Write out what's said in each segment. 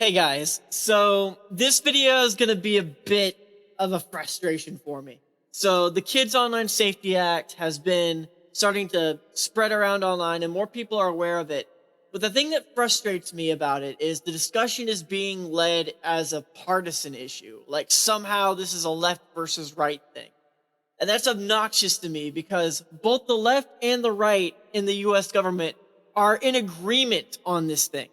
Hey guys, so this video is going to be a bit of a frustration for me. So the Kids Online Safety Act has been starting to spread around online and more people are aware of it. But the thing that frustrates me about it is the discussion is being led as a partisan issue. Like somehow this is a left versus right thing. And that's obnoxious to me because both the left and the right in the US government are in agreement on this thing.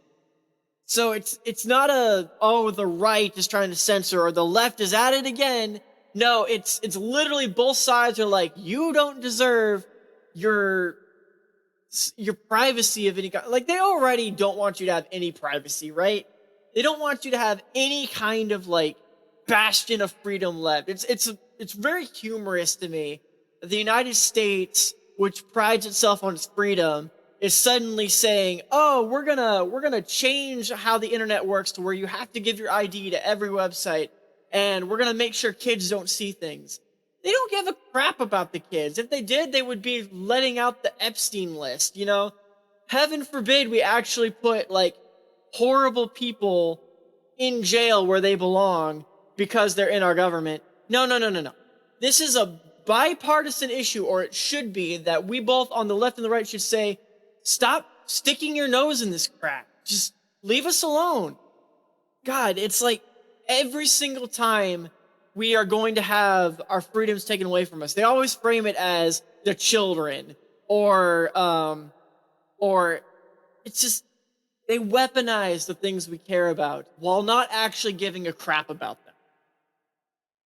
So it's not the right is trying to censor or the left is at it again. No, it's literally both sides are like, you don't deserve your privacy of any kind. Like they already don't want you to have any privacy, right? They don't want you to have any kind of like bastion of freedom left. It's very humorous to me that the United States, which prides itself on its freedom, is suddenly saying, "Oh, we're gonna change how the internet works to where you have to give your ID to every website, and we're gonna make sure kids don't see things." They don't give a crap about the kids. If they did, they would be letting out the Epstein list. Heaven forbid we actually put like horrible people in jail where they belong because they're in our government. No, no, no, no, no. This is a bipartisan issue, or it should be, that we both on the left and the right should say, stop sticking your nose in this crap. Just leave us alone. God, it's like every single time we are going to have our freedoms taken away from us, they always frame it as the children or it's just, they weaponize the things we care about while not actually giving a crap about them.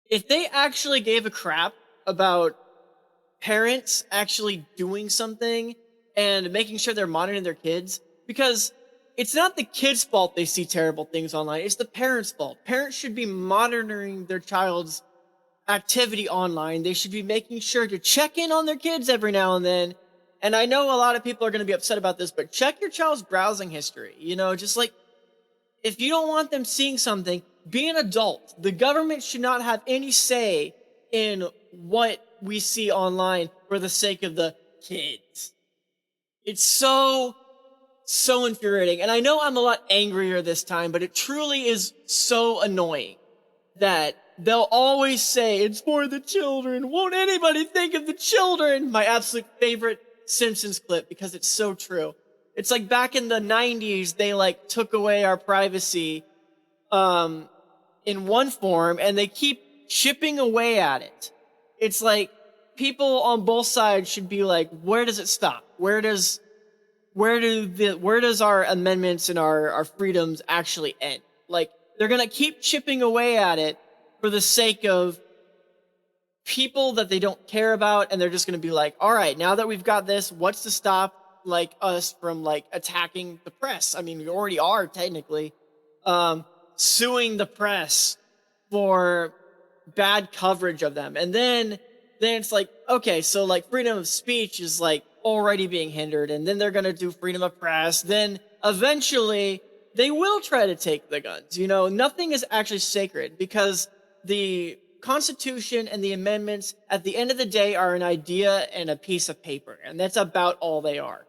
If they actually gave a crap about parents actually doing something and making sure they're monitoring their kids, because it's not the kids' fault they see terrible things online, it's the parents' fault. Parents should be monitoring their child's activity online. They should be making sure to check in on their kids every now and then. And I know a lot of people are going to be upset about this, but check your child's browsing history. Just like, if you don't want them seeing something, be an adult. The government should not have any say in what we see online for the sake of the kids. It's so infuriating. And I know I'm a lot angrier this time, but it truly is so annoying that they'll always say, it's for the children. Won't anybody think of the children? My absolute favorite Simpsons clip, because it's so true. It's like back in the 90s, they like took away our privacy in one form, and they keep chipping away at it. It's like people on both sides should be like, where does it stop? Where does our amendments and our freedoms actually end? Like, they're gonna keep chipping away at it for the sake of people that they don't care about, and they're just gonna be like, all right, now that we've got this, what's to stop like us from like attacking the press? I mean, we already are technically suing the press for bad coverage of them. And then it's like, okay, so like freedom of speech is like already being hindered, and then they're going to do freedom of press. Then eventually they will try to take the guns. Nothing is actually sacred, because the Constitution and the amendments at the end of the day are an idea and a piece of paper, and that's about all they are.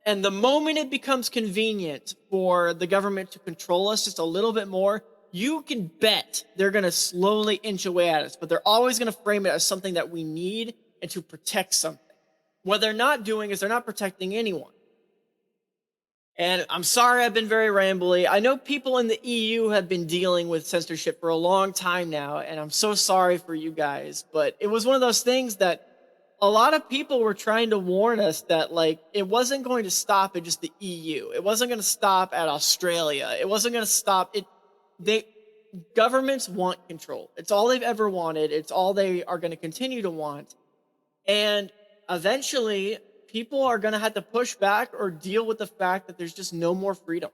And the moment it becomes convenient for the government to control us just a little bit more, you can bet they're going to slowly inch away at us, but they're always going to frame it as something that we need and to protect something. What they're not doing is they're not protecting anyone. And I'm sorry I've been very rambly. I know people in the EU have been dealing with censorship for a long time now, and I'm so sorry for you guys. But it was one of those things that a lot of people were trying to warn us that, like, it wasn't going to stop at just the EU. It wasn't going to stop at Australia. It wasn't going to stop it. Governments want control. It's all they've ever wanted. It's all they are going to continue to want. And eventually, people are going to have to push back or deal with the fact that there's just no more freedom.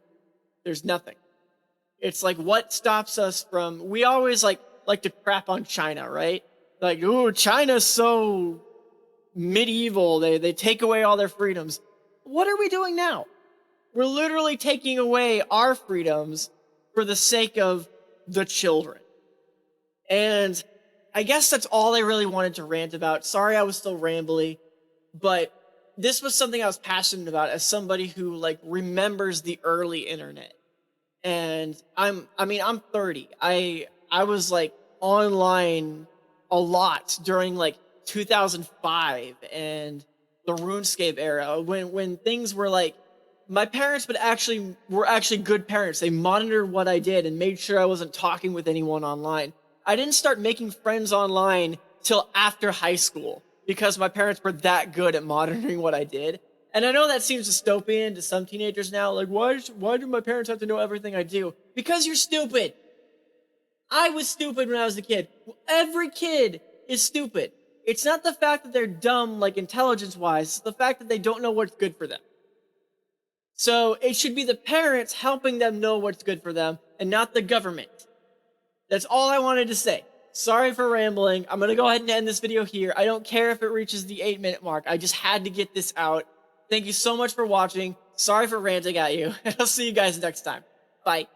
There's nothing. It's like, what stops us from, we always like to crap on China, right? Like, ooh, China's so medieval. They take away all their freedoms. What are we doing now? We're literally taking away our freedoms for the sake of the children. And I guess that's all I really wanted to rant about. Sorry I was still rambly, but this was something I was passionate about as somebody who like remembers the early internet. And I'm 30. I was like online a lot during like 2005 and the RuneScape era when things were like my parents were actually good parents. They monitored what I did and made sure I wasn't talking with anyone online. I didn't start making friends online till after high school because my parents were that good at monitoring what I did. And I know that seems dystopian to some teenagers now. Like, why do my parents have to know everything I do? Because you're stupid. I was stupid when I was a kid. Every kid is stupid. It's not the fact that they're dumb, like intelligence wise, it's the fact that they don't know what's good for them. So it should be the parents helping them know what's good for them and not the government. That's all I wanted to say. Sorry for rambling. I'm going to go ahead and end this video here. I don't care if it reaches the 8-minute mark. I just had to get this out. Thank you so much for watching. Sorry for ranting at you. And I'll see you guys next time. Bye.